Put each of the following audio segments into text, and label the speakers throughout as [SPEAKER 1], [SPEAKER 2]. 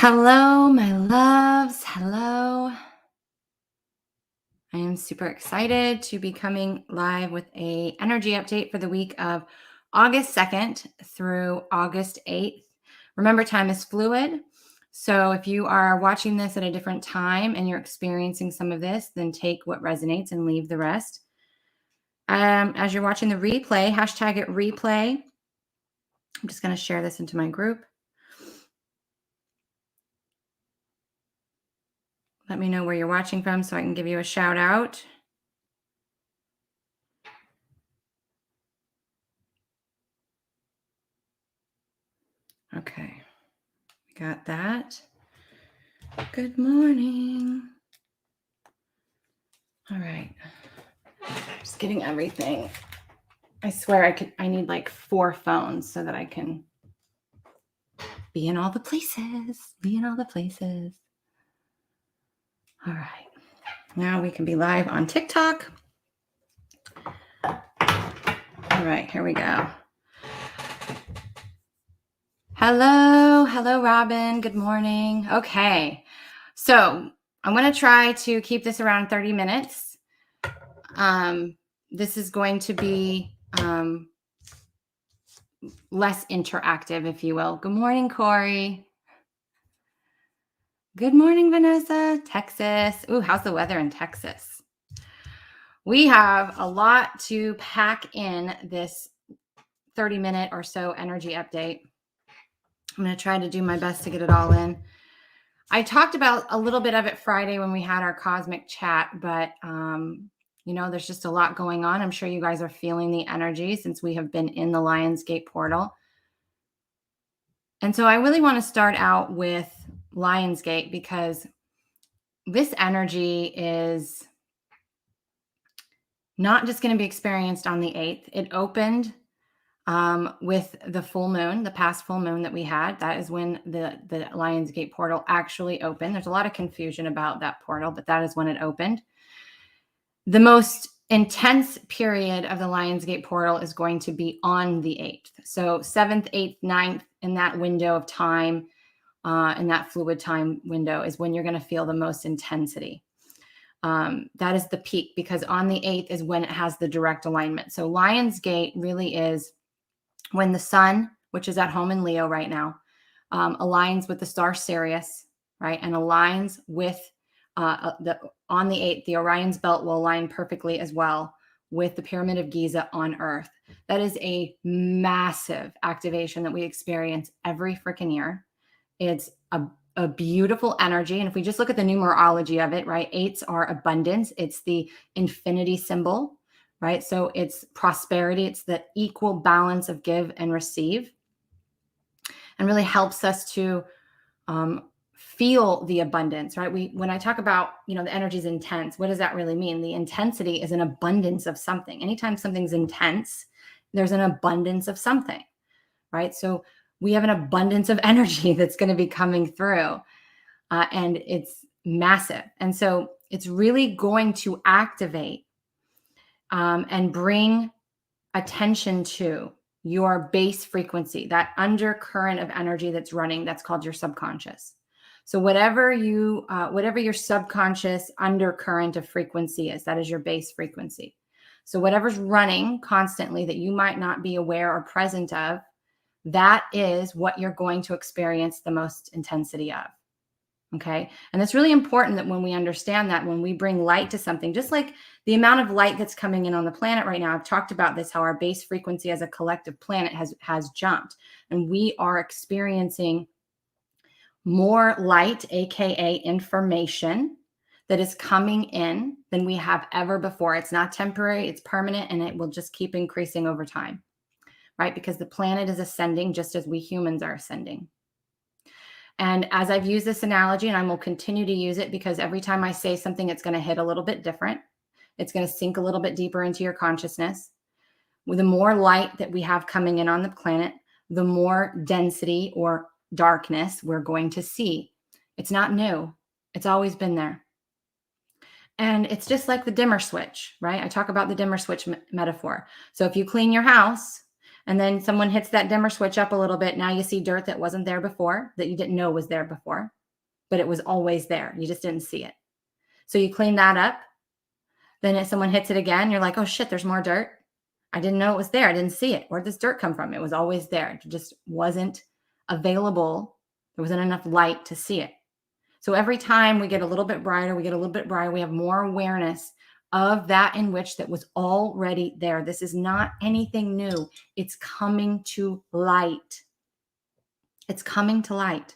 [SPEAKER 1] Hello, my loves. Hello. I am super excited to be coming live with a energy update for the week of August 2nd through August 8th. Remember, time is fluid. So if you are watching this at a different time and you're experiencing some of this, then take what resonates and leave the rest. As you're watching the replay, hashtag it replay. I'm just going to share this into my group. Let me know where you're watching from so I can give you a shout out. Okay, we got that. Good morning. All right, just getting everything. I swear I need like 4 phones so that I can be in all the places. All right, now we can be live on TikTok. All right, here we go. Hello, Robin. Good morning. Okay, so I'm going to try to keep this around 30 minutes. This is going to be less interactive, if you will. Good morning, Corey. Good morning, Vanessa, Texas. Ooh, how's the weather in Texas? We have a lot to pack in this 30-minute or so energy update. I'm going to try to do my best to get it all in. I talked about a little bit of it Friday when we had our cosmic chat, but there's just a lot going on. I'm sure you guys are feeling the energy since we have been in the Lionsgate portal. And so I really want to start out with Lionsgate because this energy is not just going to be experienced on the 8th. It opened with the full moon, the past full moon that we had. That is when the Lionsgate portal actually opened. There's a lot of confusion about that portal, but that is when it opened. The most intense period of the Lionsgate portal is going to be on the 8th. So 7th, 8th, 9th, in that window of time, in that fluid time window is when you're going to feel the most intensity. That is the peak because on the 8th is when it has the direct alignment. So Lionsgate really is when the sun, which is at home in Leo right now, aligns with the star Sirius, right? And aligns with on the 8th, the Orion's belt will align perfectly as well with the Pyramid of Giza on Earth. That is a massive activation that we experience every freaking year. It's a beautiful energy. And if we just look at the numerology of it, right? 8s are abundance. It's the infinity symbol, right? So it's prosperity. It's the equal balance of give and receive, and really helps us to feel the abundance, right? When I talk about, the energy is intense, what does that really mean? The intensity is an abundance of something. Anytime something's intense, there's an abundance of something, right? So we have an abundance of energy that's going to be coming through, and it's massive. And so it's really going to activate and bring attention to your base frequency, that undercurrent of energy that's running, that's called your subconscious. So whatever your subconscious undercurrent of frequency is, that is your base frequency. So whatever's running constantly that you might not be aware or present of, that is what you're going to experience the most intensity of. Okay. And it's really important that when we understand that, when we bring light to something, just like the amount of light that's coming in on the planet right now, I've talked about this, how our base frequency as a collective planet has jumped, and we are experiencing more light, AKA information, that is coming in than we have ever before. It's not temporary, it's permanent, and it will just keep increasing over time, right? Because the planet is ascending just as we humans are ascending. And as I've used this analogy, and I will continue to use it, because every time I say something, it's going to hit a little bit different. It's going to sink a little bit deeper into your consciousness. With the more light that we have coming in on the planet, the more density or darkness we're going to see. It's not new. It's always been there. And it's just like the dimmer switch, right? I talk about the dimmer switch metaphor. So if you clean your house And then someone hits that dimmer switch up a little bit. Now you see dirt that wasn't there before, that you didn't know was there before, but it was always there. You just didn't see it. So you clean that up. Then if someone hits it again, you're like, oh shit, there's more dirt. I didn't know it was there. I didn't see it. Where'd this dirt come from? It was always there. It just wasn't available. There wasn't enough light to see it. So every time we get a little bit brighter, we have more awareness of that in which that was already there. This is not anything new. It's coming to light. It's coming to light.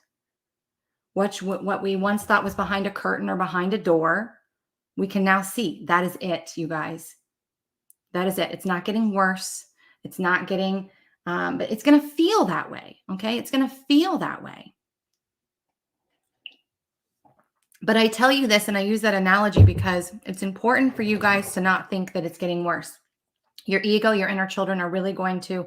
[SPEAKER 1] What we once thought was behind a curtain or behind a door, we can now see. That is it, you guys. That is it. It's not getting worse. It's not getting, but it's going to feel that way. Okay. It's going to feel that way. But I tell you this, and I use that analogy because it's important for you guys to not think that it's getting worse. Your ego, your inner children are really going to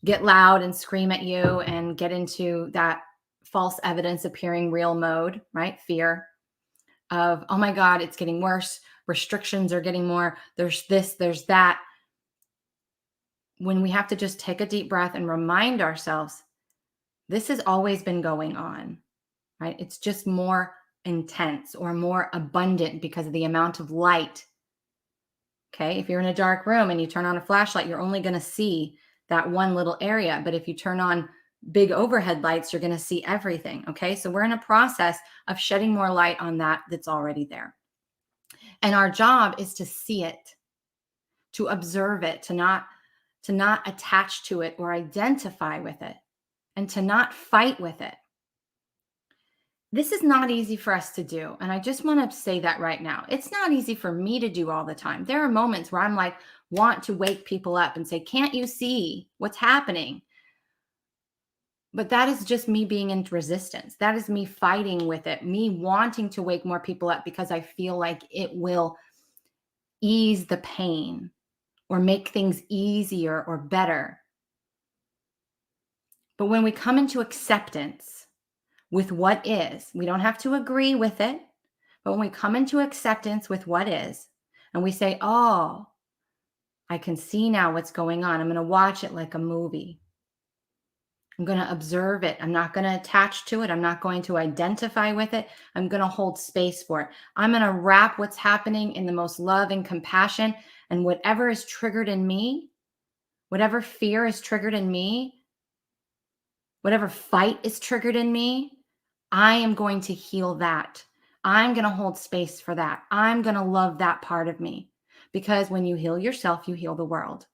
[SPEAKER 1] get loud and scream at you and get into that false evidence appearing real mode, right? Fear of, oh my God, it's getting worse. Restrictions are getting more. There's this, there's that. When we have to just take a deep breath and remind ourselves, this has always been going on, right? It's just more intense or more abundant because of the amount of light. Okay. If you're in a dark room and you turn on a flashlight, you're only going to see that one little area. But if you turn on big overhead lights, you're going to see everything. Okay. So we're in a process of shedding more light on that that's already there. And our job is to see it, to observe it, to not attach to it or identify with it, and to not fight with it. This is not easy for us to do. And I just want to say that right now. It's not easy for me to do all the time. There are moments where I'm like, want to wake people up and say, can't you see what's happening? But that is just me being in resistance. That is me fighting with it, me wanting to wake more people up because I feel like it will ease the pain or make things easier or better. But when we come into acceptance with what is, we don't have to agree with it, but when we come into acceptance with what is, and we say, oh, I can see now what's going on. I'm going to watch it like a movie. I'm going to observe it. I'm not going to attach to it. I'm not going to identify with it. I'm going to hold space for it. I'm going to wrap what's happening in the most love and compassion, and whatever is triggered in me, whatever fear is triggered in me, whatever fight is triggered in me, I am going to heal that. I'm going to hold space for that. I'm going to love that part of me. Because when you heal yourself, you heal the world.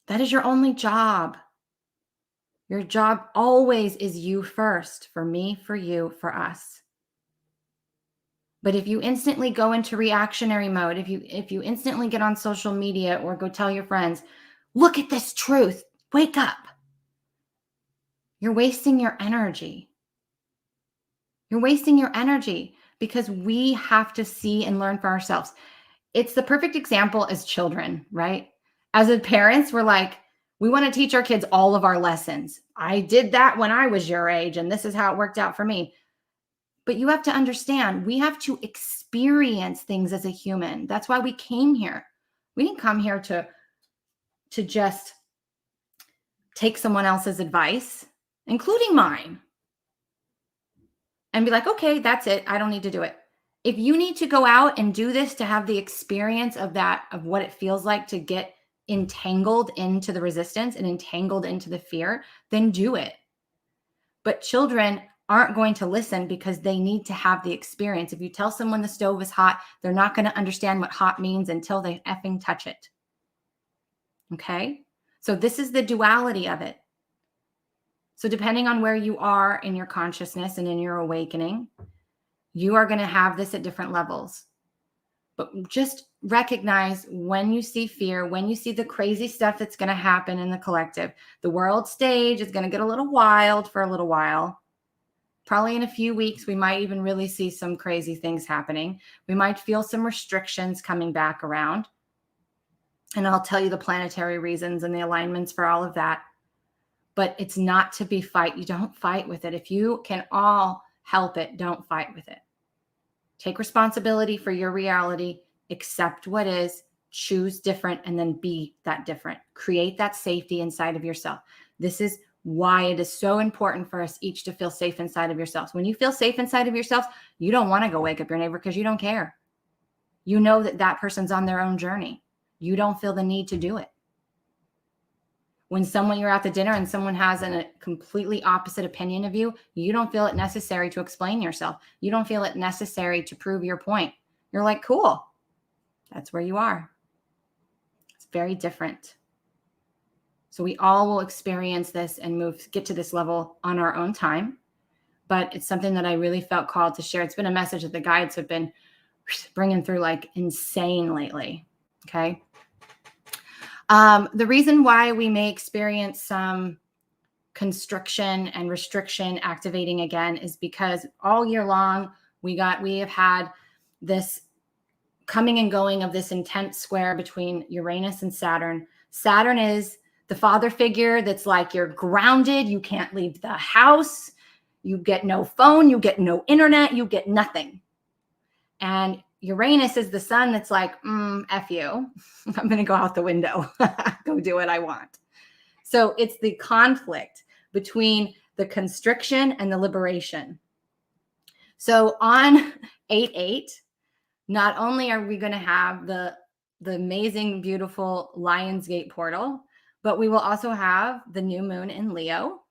[SPEAKER 1] That is your only job. Your job always is you first, for me, for you, for us. But if you instantly go into reactionary mode, if you instantly get on social media or go tell your friends, look at this truth, wake up, you're wasting your energy. You're wasting your energy because we have to see and learn for ourselves. It's the perfect example as children, right? As a parents, we're like, we want to teach our kids all of our lessons. I did that when I was your age, and this is how it worked out for me. But you have to understand, we have to experience things as a human. That's why we came here. We didn't come here to just take someone else's advice, including mine, and be like, okay, that's it. I don't need to do it. If you need to go out and do this to have the experience of that, of what it feels like to get entangled into the resistance and entangled into the fear, then do it. But children aren't going to listen because they need to have the experience. If you tell someone the stove is hot, they're not going to understand what hot means until they effing touch it. Okay? So this is the duality of it. So depending on where you are in your consciousness and in your awakening, you are going to have this at different levels. But just recognize when you see fear, when you see the crazy stuff that's going to happen in the collective. The world stage is going to get a little wild for a little while. Probably in a few weeks, we might even really see some crazy things happening. We might feel some restrictions coming back around. And I'll tell you the planetary reasons and the alignments for all of that. But it's not to be fight. You don't fight with it. If you can all help it, don't fight with it. Take responsibility for your reality. Accept what is. choose different and then be that different. Create that safety inside of yourself. This is why it is so important for us each to feel safe inside of yourselves. When you feel safe inside of yourselves, you don't want to go wake up your neighbor because you don't care. You know that that person's on their own journey. You don't feel the need to do it. When you're at the dinner and someone has a completely opposite opinion of you, you don't feel it necessary to explain yourself. You don't feel it necessary to prove your point. You're like, cool, that's where you are. It's very different. So we all will experience this and get to this level on our own time. But it's something that I really felt called to share. It's been a message that the guides have been bringing through like insane lately. Okay. The reason why we may experience some constriction and restriction activating again is because all year long we have had this coming and going of this intense square between Uranus and Saturn. Saturn is the father figure that's like, you're grounded, you can't leave the house, you get no phone, you get no internet, you get nothing. And Uranus is the sun that's like, F you. I'm going to go out the window, go do what I want. So it's the conflict between the constriction and the liberation. So on 8/8, not only are we going to have the amazing, beautiful Lionsgate portal, but we will also have the new moon in Leo.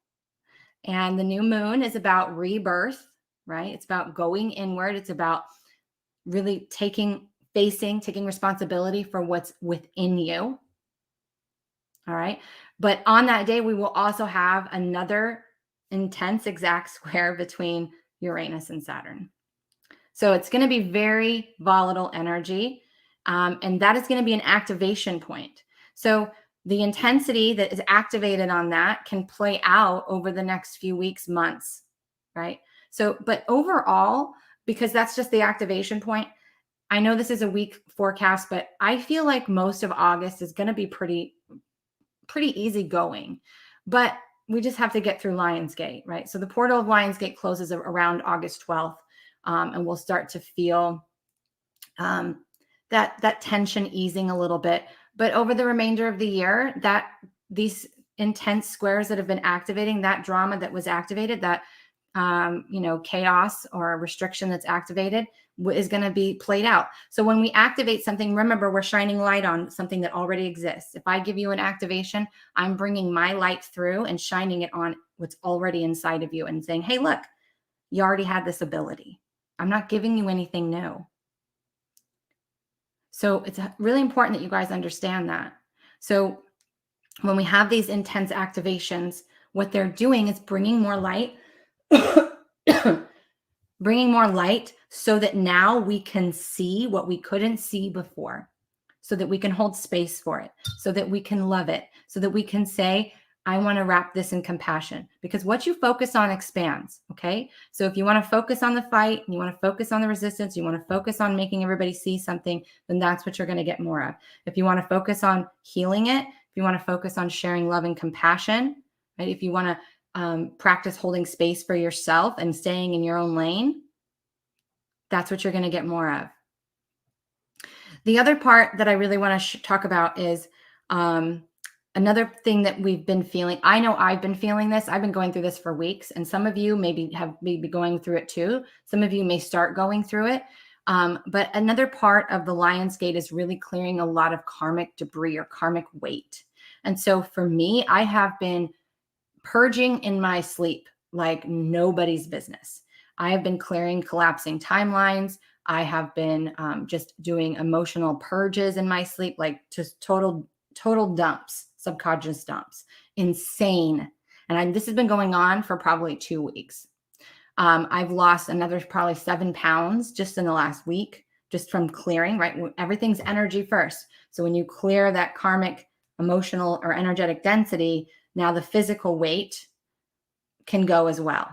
[SPEAKER 1] And the new moon is about rebirth, right? It's about going inward. It's about really taking responsibility for what's within you. All right. But on that day, we will also have another intense exact square between Uranus and Saturn. So it's going to be very volatile energy. And that is going to be an activation point. So the intensity that is activated on that can play out over the next few weeks, months, right? So, but overall, because that's just the activation point, I know this is a week forecast, but I feel like most of August is going to be pretty easy going. But we just have to get through Lionsgate, right? So the portal of Lionsgate closes around August 12th, and we'll start to feel that tension easing a little bit. But over the remainder of the year, that these intense squares that have been activating, that drama that was activated, that chaos or restriction that's activated is going to be played out. So when we activate something, remember, we're shining light on something that already exists. If I give you an activation, I'm bringing my light through and shining it on what's already inside of you and saying, hey, look, you already had this ability. I'm not giving you anything new. So it's really important that you guys understand that. So when we have these intense activations, what they're doing is bringing more light, bringing more light so that now we can see what we couldn't see before, so that we can hold space for it, so that we can love it, so that we can say, I want to wrap this in compassion, because what you focus on expands. Okay. So if you want to focus on the fight, and you want to focus on the resistance, you want to focus on making everybody see something, then that's what you're going to get more of. If you want to focus on healing it, if you want to focus on sharing love and compassion, right? If you want to practice holding space for yourself and staying in your own lane, that's what you're going to get more of. The other part that I really want to talk about is another thing that we've been feeling. I know I've been feeling this. I've been going through this for weeks, and some of you maybe going through it too. Some of you may start going through it. But another part of the Lionsgate is really clearing a lot of karmic debris or karmic weight. And so for me, I have been purging in my sleep like nobody's business. I have been clearing collapsing timelines. I have been just doing emotional purges in my sleep, like just total dumps, subconscious dumps, insane. And this has been going on for probably 2 weeks. I've lost another probably 7 pounds just in the last week, just from clearing, right? Everything's energy first. So when you clear that karmic, emotional, or energetic density, now the physical weight can go as well.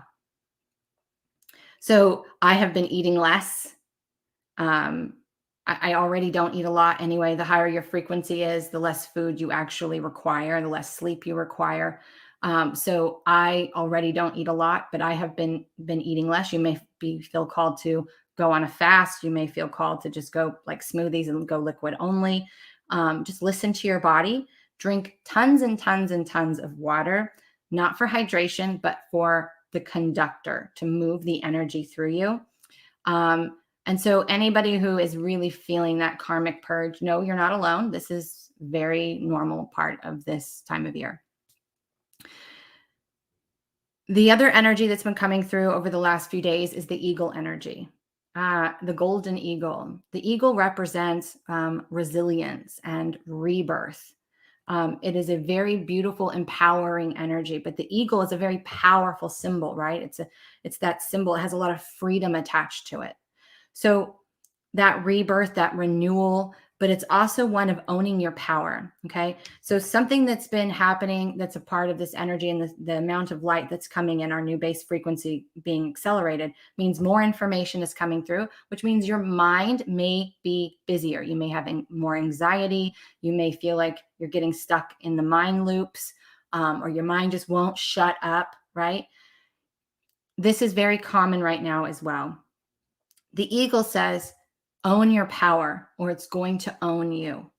[SPEAKER 1] So I have been eating less. I already don't eat a lot anyway. The higher your frequency is, the less food you actually require, the less sleep you require. So I already don't eat a lot, but I have been eating less. You may feel called to go on a fast. You may feel called to just go like smoothies and go liquid only. Just listen to your body. Drink tons and tons and tons of water, not for hydration, but for the conductor to move the energy through you. And so anybody who is really feeling that karmic purge, no, you're not alone. This is very normal part of this time of year. The other energy that's been coming through over the last few days is the eagle energy, the golden eagle. The eagle represents resilience and rebirth. It is a very beautiful, empowering energy, but the eagle is a very powerful symbol, right? It's that symbol. It has a lot of freedom attached to it. So that rebirth, that renewal, but it's also one of owning your power. Okay. So something that's been happening that's a part of this energy and the amount of light that's coming in our new base frequency being accelerated means more information is coming through, which means your mind may be busier. You may have more anxiety. You may feel like you're getting stuck in the mind loops, or your mind just won't shut up, right? This is very common right now as well. The eagle says, own your power or it's going to own you.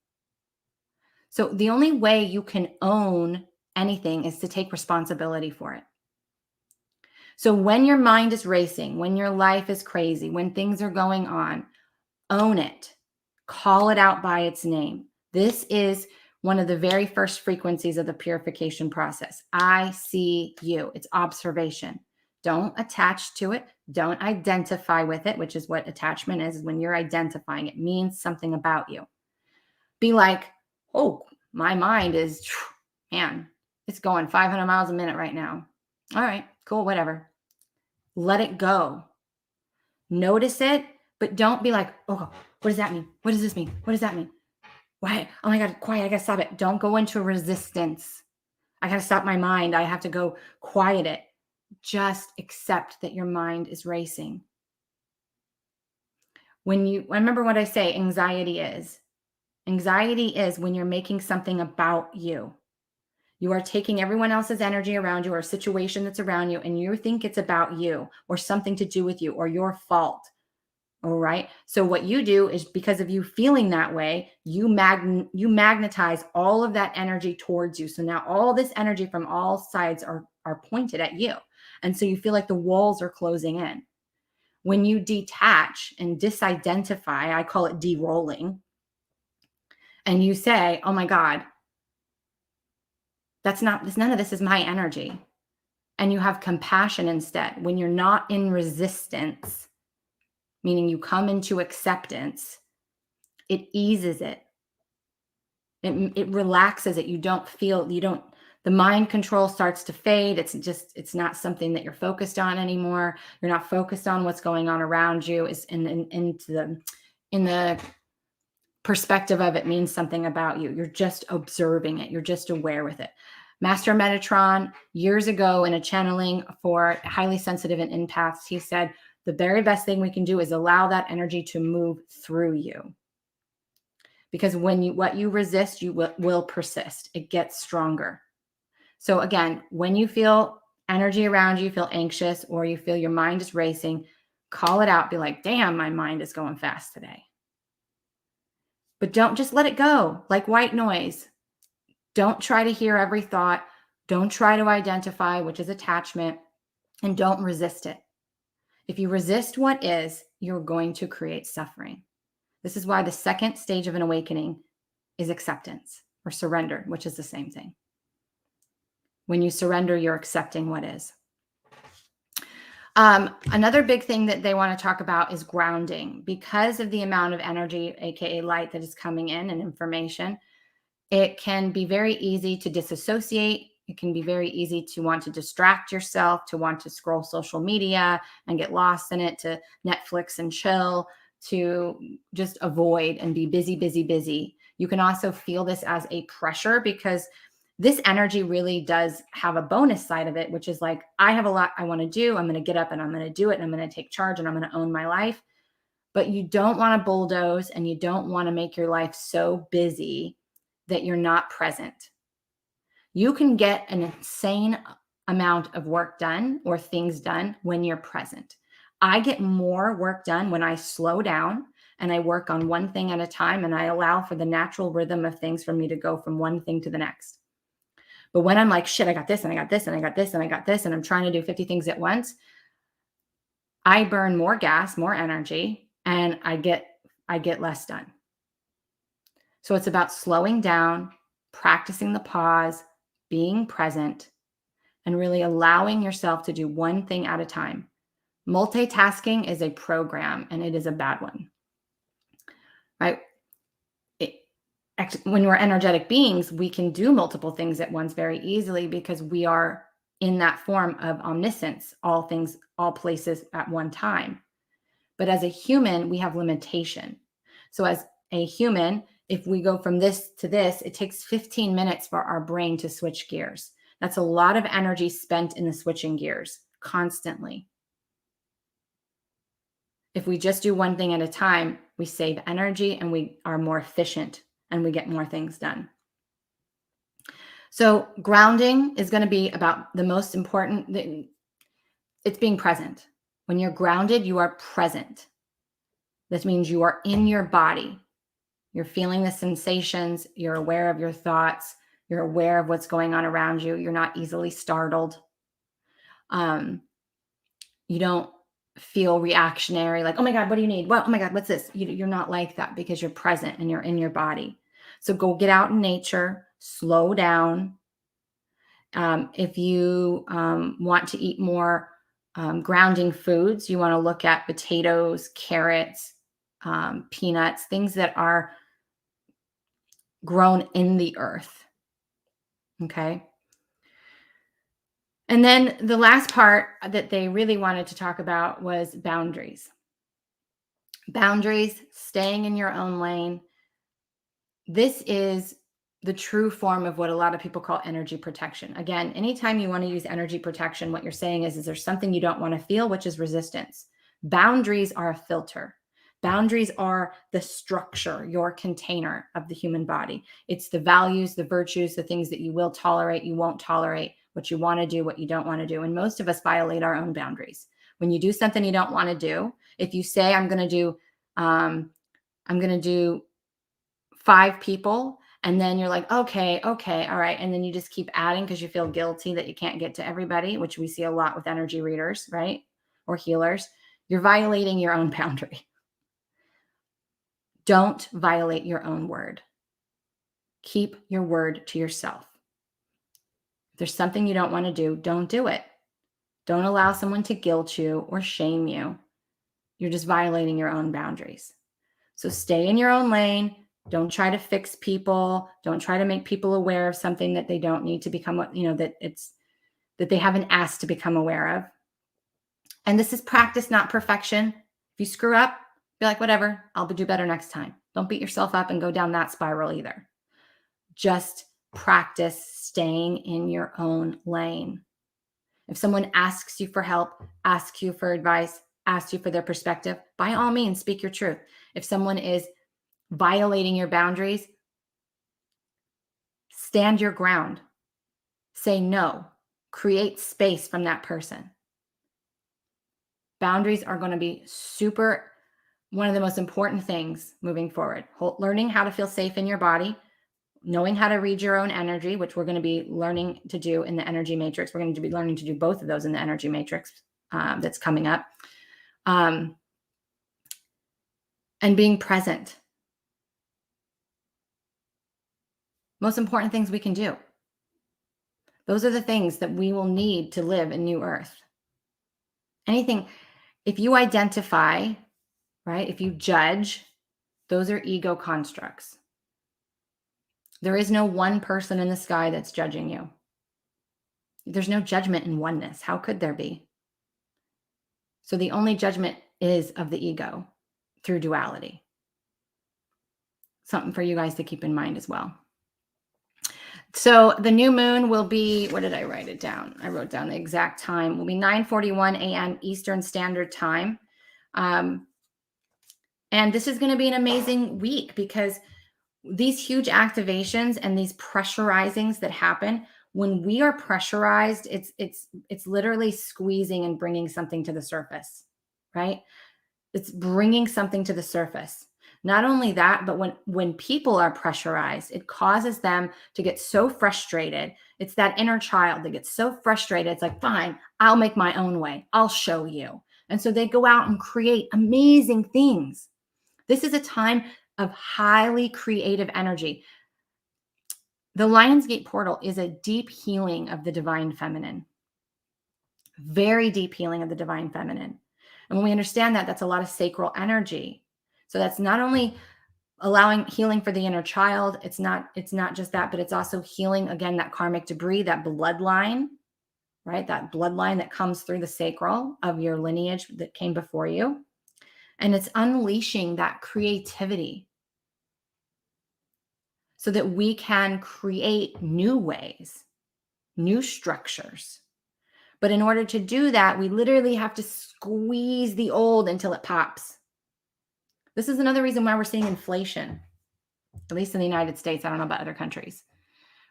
[SPEAKER 1] So the only way you can own anything is to take responsibility for it. So when your mind is racing, when your life is crazy, when things are going on, own it. Call it out by its name. This is one of the very first frequencies of the purification process. I see you. It's observation. Don't attach to it. Don't identify with it, which is what attachment is. When you're identifying, it means something about you. Be like, oh, my mind is, man, it's going 500 miles a minute right now. All right, cool, whatever. Let it go. Notice it, but don't be like, oh, what does that mean? What does this mean? What does that mean? Why? Oh my God, quiet. I got to stop it. Don't go into resistance. I got to stop my mind. I have to go quiet it. Just accept that your mind is racing. Remember what I say, anxiety is when you're making something about you. You are taking everyone else's energy around you or a situation that's around you, and you think it's about you or something to do with you or your fault. All right. So what you do is, because of you feeling that way, you magnetize all of that energy towards you. So now all this energy from all sides are pointed at you. And so you feel like the walls are closing in. When you detach and disidentify, I call it de-rolling, and you say, oh my God, none of this is my energy. And you have compassion instead. When you're not in resistance, meaning you come into acceptance, it eases it. It relaxes it. The mind control starts to fade. It's not something that you're focused on anymore. You're not focused on what's going on around you. Is in the perspective of it means something about you. You're just observing it. You're just aware with it. Master Metatron, years ago in a channeling for highly sensitive and empaths, he said, the very best thing we can do is allow that energy to move through you. Because what you resist, you will persist. It gets stronger. So again, when you feel energy around you, feel anxious, or you feel your mind is racing, call it out. Be like, damn, my mind is going fast today. But don't just let it go like white noise. Don't try to hear every thought. Don't try to identify, which is attachment, and don't resist it. If you resist what is, you're going to create suffering. This is why the second stage of an awakening is acceptance or surrender, which is the same thing. When you surrender, you're accepting what is. Another big thing that they want to talk about is grounding. Because of the amount of energy, aka light, that is coming in and information, it can be very easy to disassociate. It can be very easy to want to distract yourself, to want to scroll social media and get lost in it, to Netflix and chill, to just avoid and be busy, busy, busy. You can also feel this as a pressure, because this energy really does have a bonus side of it, which is like, I have a lot I want to do. I'm going to get up and I'm going to do it, and I'm going to take charge and I'm going to own my life. But you don't want to bulldoze, and you don't want to make your life so busy that you're not present. You can get an insane amount of work done or things done when you're present. I get more work done when I slow down and I work on one thing at a time, and I allow for the natural rhythm of things for me to go from one thing to the next. But when I'm like, shit, I got this and I got this and I got this and I got this, and I'm trying to do 50 things at once, I burn more gas, more energy, and I get less done. So it's about slowing down, practicing the pause, being present, and really allowing yourself to do one thing at a time. Multitasking is a program, and it is a bad one, right? When we're energetic beings, we can do multiple things at once very easily because we are in that form of omniscience, all things, all places at one time. But as a human, we have limitation. So as a human, if we go from this to this, it takes 15 minutes for our brain to switch gears. That's a lot of energy spent in the switching gears constantly. If we just do one thing at a time, we save energy and we are more efficient and we get more things done. So grounding is going to be about the most important. It's being present. When you're grounded, you are present. That means you are in your body. You're feeling the sensations. You're aware of your thoughts. You're aware of what's going on around you. You're not easily startled. You don't feel reactionary, like, oh my God, what do you need? Well, oh my God, what's this? You're not like that because you're present and you're in your body. So go get out in nature, slow down. If you want to eat more grounding foods, you want to look at potatoes, carrots, peanuts, things that are grown in the earth. Okay. And then the last part that they really wanted to talk about was boundaries. Boundaries, staying in your own lane. This is the true form of what a lot of people call energy protection. Again, anytime you want to use energy protection, what you're saying is there's something you don't want to feel, which is resistance. Boundaries are a filter. Boundaries are the structure, your container of the human body. It's the values, the virtues, the things that you will tolerate, you won't tolerate, what you want to do, what you don't want to do. And most of us violate our own boundaries. When you do something you don't want to do, if you say, I'm going to do 5 people, and then you're like, okay, all right. And then you just keep adding because you feel guilty that you can't get to everybody, which we see a lot with energy readers, right? Or healers. You're violating your own boundary. Don't violate your own word. Keep your word to yourself. If there's something you don't want to do, don't do it. Don't allow someone to guilt you or shame you. You're just violating your own boundaries. So stay in your own lane. Don't try to fix people. Don't try to make people aware of something that they don't need to become, that they haven't asked to become aware of. And this is practice, not perfection. If you screw up, be like, whatever, I'll do better next time. Don't beat yourself up and go down that spiral either. Just practice staying in your own lane. If someone asks you for help, asks you for advice, asks you for their perspective, by all means, speak your truth. If someone is violating your boundaries, stand your ground. Say no. Create space from that person. Boundaries are going to be one of the most important things moving forward. Learning how to feel safe in your body, knowing how to read your own energy, which we're going to be learning to do in the energy matrix. We're going to be learning to do both of those in the energy matrix that's coming up. And being present. Most important things we can do. Those are the things that we will need to live in New Earth. Anything, if you identify, right, if you judge, those are ego constructs. There is no one person in the sky that's judging you. There's no judgment in oneness. How could there be? So the only judgment is of the ego through duality. Something for you guys to keep in mind as well. So the new moon will be, where did I write it down? I wrote down the exact time. Will be 9:41 a.m. Eastern Standard Time. And this is going to be an amazing week because these huge activations and these pressurizings that happen, when we are pressurized, it's literally squeezing and bringing something to the surface, right? It's bringing something to the surface. Not only that, but when people are pressurized, it causes them to get so frustrated. It's that inner child that gets so frustrated. It's like, fine, I'll make my own way. I'll show you. And so they go out and create amazing things. This is a time of highly creative energy. The Lionsgate portal is a deep healing of the divine feminine. Very deep healing of the divine feminine. And when we understand that, that's a lot of sacral energy. So that's not only allowing healing for the inner child, it's not just that, but it's also healing, again, that karmic debris, that bloodline, right? That bloodline that comes through the sacral of your lineage that came before you. And it's unleashing that creativity so that we can create new ways, new structures. But in order to do that, we literally have to squeeze the old until it pops. This is another reason why we're seeing inflation, at least in the United States. I don't know about other countries,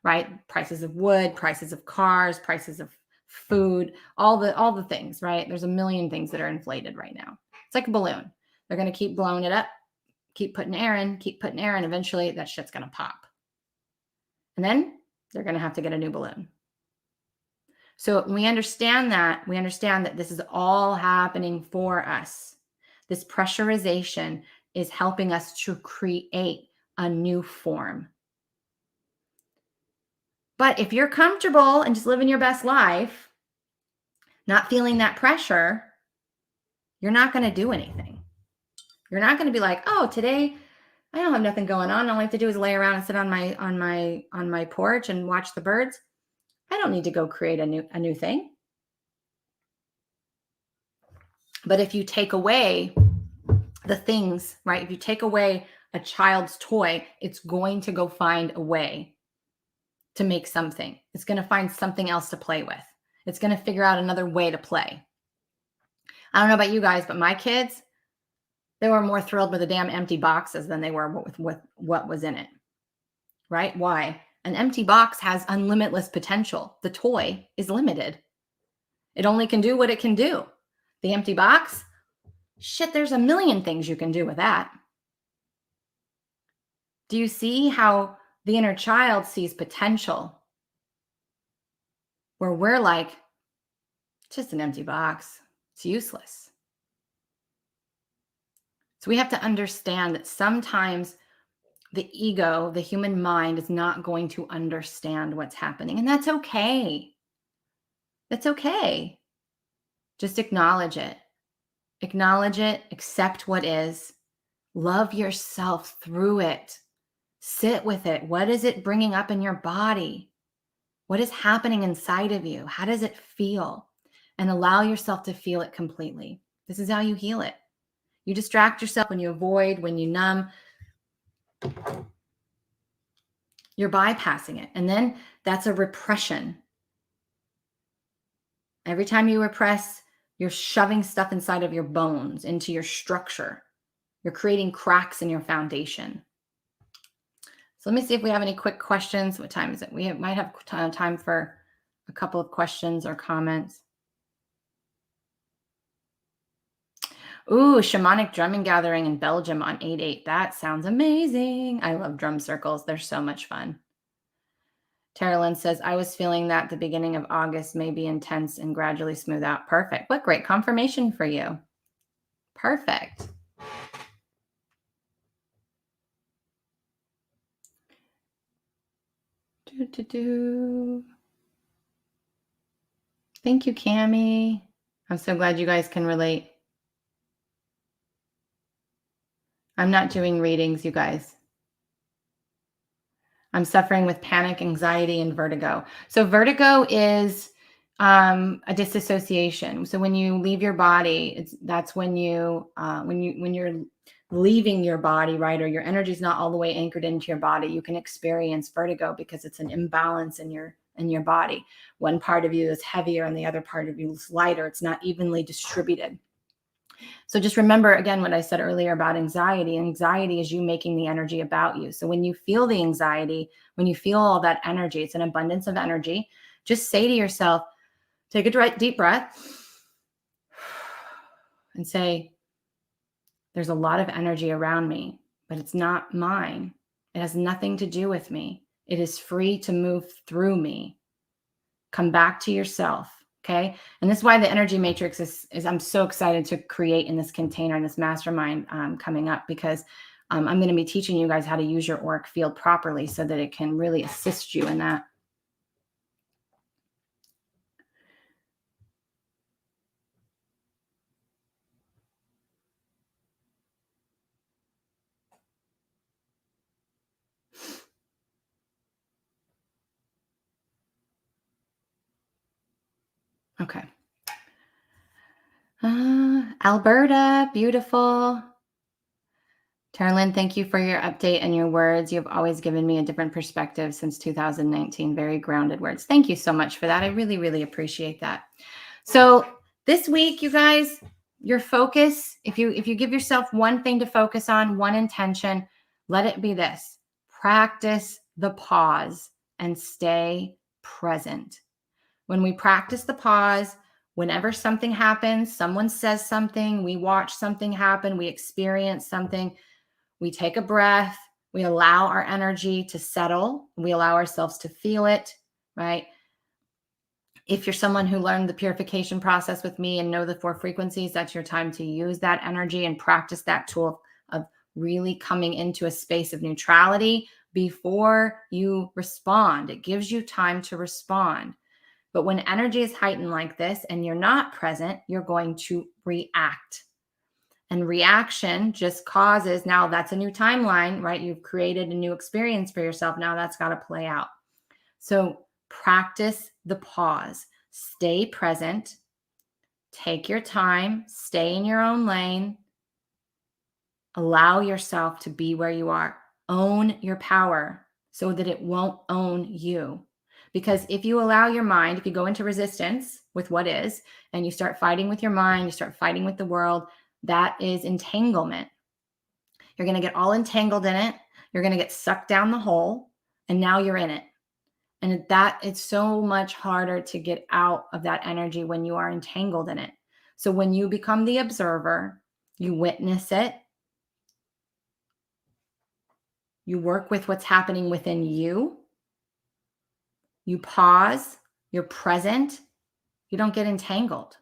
[SPEAKER 1] right? Prices of wood, prices of cars, prices of food, all the things, right? There's a million things that are inflated right now. It's like a balloon. They're going to keep blowing it up, keep putting air in, eventually that shit's going to pop. And then they're going to have to get a new balloon. So when we understand that this is all happening for us. This pressurization is helping us to create a new form. But if you're comfortable and just living your best life, not feeling that pressure, you're not going to do anything. You're not going to be like, oh, today I don't have nothing going on. All I have to do is lay around and sit on my porch and watch the birds. I don't need to go create a new thing. But if you take away the things, right? If you take away a child's toy, it's going to go find a way to make something. It's going to find something else to play with. It's going to figure out another way to play. I don't know about you guys, but my kids, they were more thrilled with the damn empty boxes than they were with what was in it, right? Why? An empty box has unlimitless potential. The toy is limited. It only can do what it can do. The empty box, shit, there's a million things you can do with that. Do you see how the inner child sees potential? Where we're like, just an empty box. It's useless. So we have to understand that sometimes the ego, the human mind, is not going to understand what's happening. And that's okay. That's okay. Just acknowledge it. Acknowledge it. Accept what is. Love yourself through it. Sit with it. What is it bringing up in your body? What is happening inside of you? How does it feel? And allow yourself to feel it completely. This is how you heal it. You distract yourself when you avoid, when you numb. You're bypassing it. And then that's a repression. Every time you repress, you're shoving stuff inside of your bones, into your structure. You're creating cracks in your foundation. So let me see if we have any quick questions. What time is it? We might have time for a couple of questions or comments. Ooh, shamanic drumming gathering in Belgium on 8/8. That sounds amazing. I love drum circles. They're so much fun. Tara Lynn says, I was feeling that the beginning of August may be intense and gradually smooth out. Perfect. What great confirmation for you. Perfect. Thank you, Cammie. I'm so glad you guys can relate. I'm not doing readings, you guys. I'm suffering with panic, anxiety, and vertigo. So vertigo is a disassociation. So when you leave your body, that's when you're leaving your body, right? Or your energy is not all the way anchored into your body. You can experience vertigo because it's an imbalance in your body. One part of you is heavier and the other part of you is lighter. It's not evenly distributed. So just remember, again, what I said earlier about anxiety. Anxiety is you making the energy about you. So when you feel the anxiety, when you feel all that energy, it's an abundance of energy. Just say to yourself, take a deep breath and say, there's a lot of energy around me, but it's not mine. It has nothing to do with me. It is free to move through me. Come back to yourself. Okay. And this is why the energy matrix is I'm so excited to create in this container, in this mastermind coming up, because I'm going to be teaching you guys how to use your auric field properly so that it can really assist you in that. Okay. Alberta, beautiful. Carolyn, thank you for your update and your words. You've always given me a different perspective since 2019. Very grounded words. Thank you so much for that. I really, really appreciate that. So this week, you guys, your focus, if you give yourself one thing to focus on, one intention, let it be this: practice the pause and stay present. When we practice the pause, whenever something happens, someone says something, we watch something happen, we experience something, we take a breath, we allow our energy to settle, we allow ourselves to feel it, right? If you're someone who learned the purification process with me and know the 4 frequencies, that's your time to use that energy and practice that tool of really coming into a space of neutrality before you respond. It gives you time to respond. But when energy is heightened like this and you're not present, you're going to react. And reaction just causes, now that's a new timeline, right? You've created a new experience for yourself. Now that's got to play out. So practice the pause. Stay present. Take your time. Stay in your own lane. Allow yourself to be where you are. Own your power so that it won't own you. Because if you allow your mind, if you go into resistance with what is, and you start fighting with your mind, you start fighting with the world, that is entanglement. You're going to get all entangled in it. You're going to get sucked down the hole, and now you're in it. And that it's so much harder to get out of that energy when you are entangled in it. So when you become the observer, you witness it, you work with what's happening within you, you pause, you're present, you don't get entangled.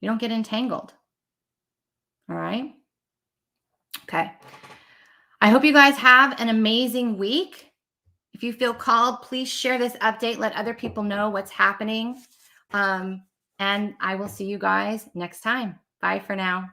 [SPEAKER 1] You don't get entangled. All right? Okay. I hope you guys have an amazing week. If you feel called, please share this update. Let other people know what's happening. And I will see you guys next time. Bye for now.